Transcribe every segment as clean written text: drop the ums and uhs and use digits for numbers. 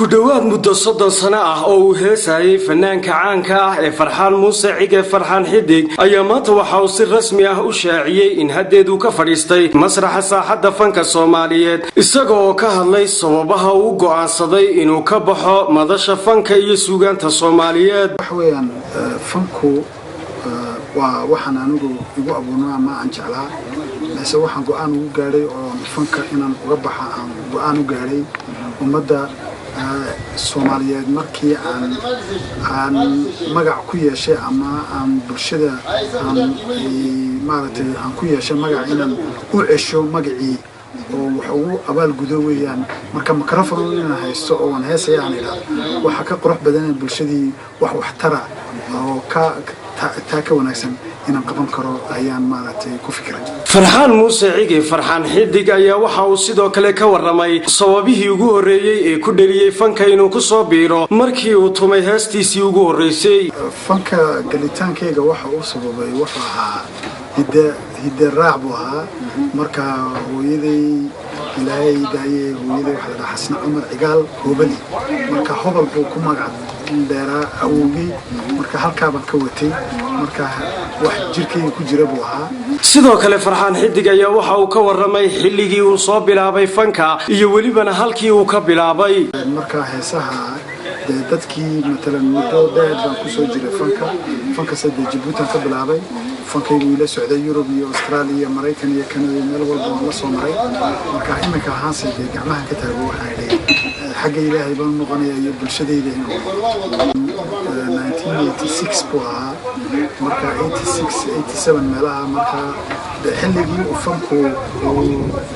كدواد مدة صدّن سنة أو هساي فنان كعانكا فرحان موسى عيق فرحان حديق أيامات وحوص الرسمي وشاعية إن هددوا كفريستي مسرح ساحة فنك الصوماليات استقوا كهالي صوابها وقعان صدي إنو كبحو مدش فنك يسوغان الصوماليات حويا فنكو وحنا نقول يبغى أبونا ما أنجعلها بس وحنا قانو قاري فنك إن ربح قانو قاري ومدى الصوماليات مركي عن مجا كويا شيء عن برشة عن مارتي عن كويا شيء مجا إن وعشوا مجعي وحقوق أبال جدوي يعني مركب مكرفون إننا هيستوى ونهاس يعني لا وحكى قرح بدن البرشة دي وحترى أو تاكا وناسم إن قبل كرو أيام مارتي كفكرة فرحان موسى عيق فرحان حديق أيا وحا وسيدو كله كورمay صوابيه ugu horeeyay ee ku dhaliyay fanka inuu ku soo biiro markii uu tumay heestiisii ugu horeysay fanka galitaankeega waxa uu sababay waxa hidde raacbuha marka hooyaday ilaahay daayay hooyaday waxa la xasna Umar Cigaal Hoobali marka hobal buu ku magac dheeraa awgi marka halka baan ka watay marka wax jirkay ku jira buu ahaa sidoo kale farxaan xidig ayaa waxa uu ka waramay xilligii uu soo bilaabay fanka iyo walibana halkii uu ka bilaabay marka heesaha dadkii matalan muddo dheer baan ku soo jiray fanka saddex Djibouti ka bilaabay fanka ila socday Yurub iyo Australia Mareykan iyo Canada meel walba la soo maray marka imika haasay gacmaha ka taago waxa ay xagga Ilaahay baan noqonaya iyo bulshadayda 1986 buu ahaa marka 86 87 meelaha marka xilligii uu fanku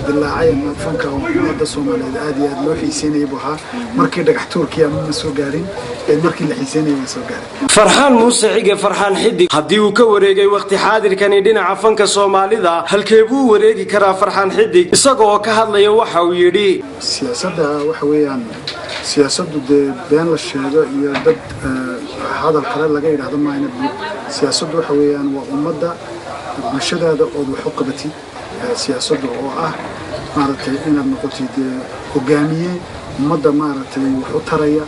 dilaacay fanka ummadda Soomaaliyeed aad iyo aad loo xiiseynayay buu ahaa markii dhagax Turkiya ma soo gaarin markii la xiiseynayay soo gaarin farxaan muuse ciige farxaan xidig haddii uu ka wareegay waqti xaadirkani dhinaca fanka Soomaalida halkee buu wareegi karaa farxaan xidig isagoo ka hadlaya waxa uu yiri siyaasadda waxa weeyaan siyaasaddu been la sheego iyo dad hadal kale laga yiraahdo ma ayna siyaasaddu waxa weeyaan waa ummadda bulshadaada oo wax u qabatay siyaasaddu oo ah maaragtay inaad noqotid hogaamiye ummadda maaragtay wax u taraya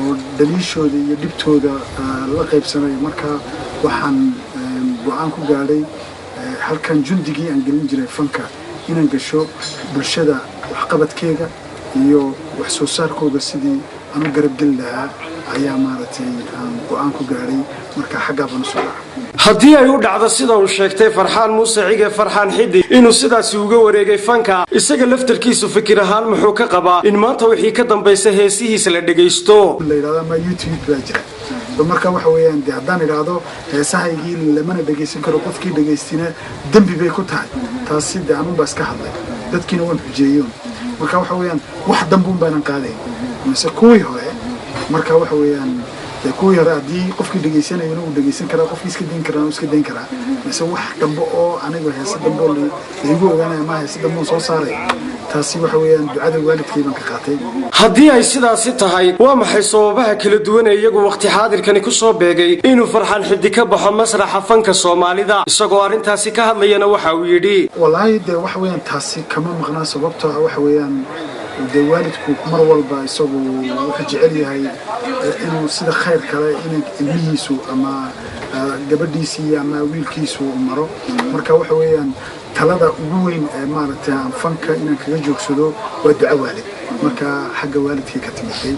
oo daliishooda iyo dibtooda la qaybsanay marka waxaan go'aan ku gaaray halkan jundigii aan gelin jiray fanka inaan gasho bulshada wax qabadkeega iyo wax soo saarkooda sidii aan garab gal lahaa ayaa maaragtay aan go'aan ku gaaray marka xagga baan soo haddii ay u dhacdo sida uu sheegtay farxaan muuse ciige farxaan xidig inuu sidaas uga wareegay fanka isaga laftarkiisu fikir ahaan muxuu ka qabaa in maanta wixii ka dambeysay heesihiisa la dhageysto la yiraahdo ma YouTube la jira marka waxa weeyaan haddaan iraahdo heesahaygii lamana dhageysan karo qofkii dhageystina dambi bay ku tahay taasi aan bas ka hadlay dadkiina waan xujeeyoon marka waxa weeyaan wax dambuun baan qaaday mise kuwii hore marka waxa weeyaan kuwii hore haddii qofkii dhageysanaya inuu dhageysan karo qofkii iska deyn karo iska deyn kara mise wax dambe oo aniga heesa dambe oo igu ogaanaya ma heesa dambe soo saaray taasi waxa weeyaan ducada waalidkay baan ka qaatay haddii ay sidaasi tahay waa maxay sababaha kala duwan ee iyagu waqti xaadirkani ku soo beegay inuu farxaan xidig ka baxo masraxa fanka Soomaalida isagoo arintaasi ka hadlayana waxa uu yiri wallahi waxa weeyaan taasi kama maqnaa sababtoo ah waxa weeyaan waalidku mar walba isagu wuxuu jecel yahay inuu sida khayr kale in ilmihiisu ama gabadhiisii ama wiilkiisu maro marka waxa weeyaan talada ugu weyn ee maaragtay fanka inaan kaga joogsado waa duco waalid marka xagga waalidkii ka timaatay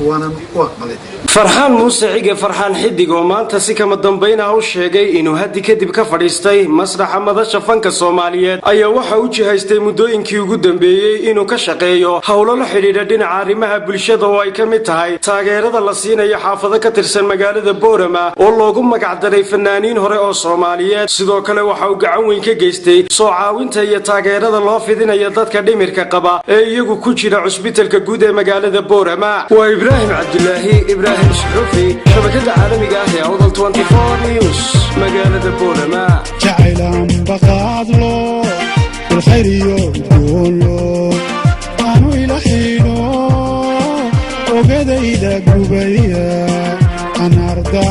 waanan u aqbalay farxaan muuse ciige farxaan xidig oo maanta si kama dambeyn ah u sheegay inuu haddi kadib ka fadhiistay masraxa madasha fanka Soomaaliyeed ayaa waxa uu jihaystay muddooyinkii ugu dambeeyay inuu ka shaqeeyo hawlo la xiriira dhinaca arrimaha bulshada oo ay ka mid tahay taageerada la siinayo xaafado ka tirsan magaalada Boorama oo loogu magac daray fanaaniin hore oo Soomaaliyeed sidoo kale waxa uu gacan weyn ka geystay soo caawinta iyo taageerada loo fidinayo dadka dhimirka qaba ee iyagu ku jira cusbitaalka guud ee magaalada Boorama waa Ibraahim Cabdullaahi Ibraahim شرفي شبكة عالمية هي أوضل 24 نيوز مقالة بورما جعلان بقاضلو بالخير يقولو قانو إلى حينو وقد إذا قبيا أنا أرضى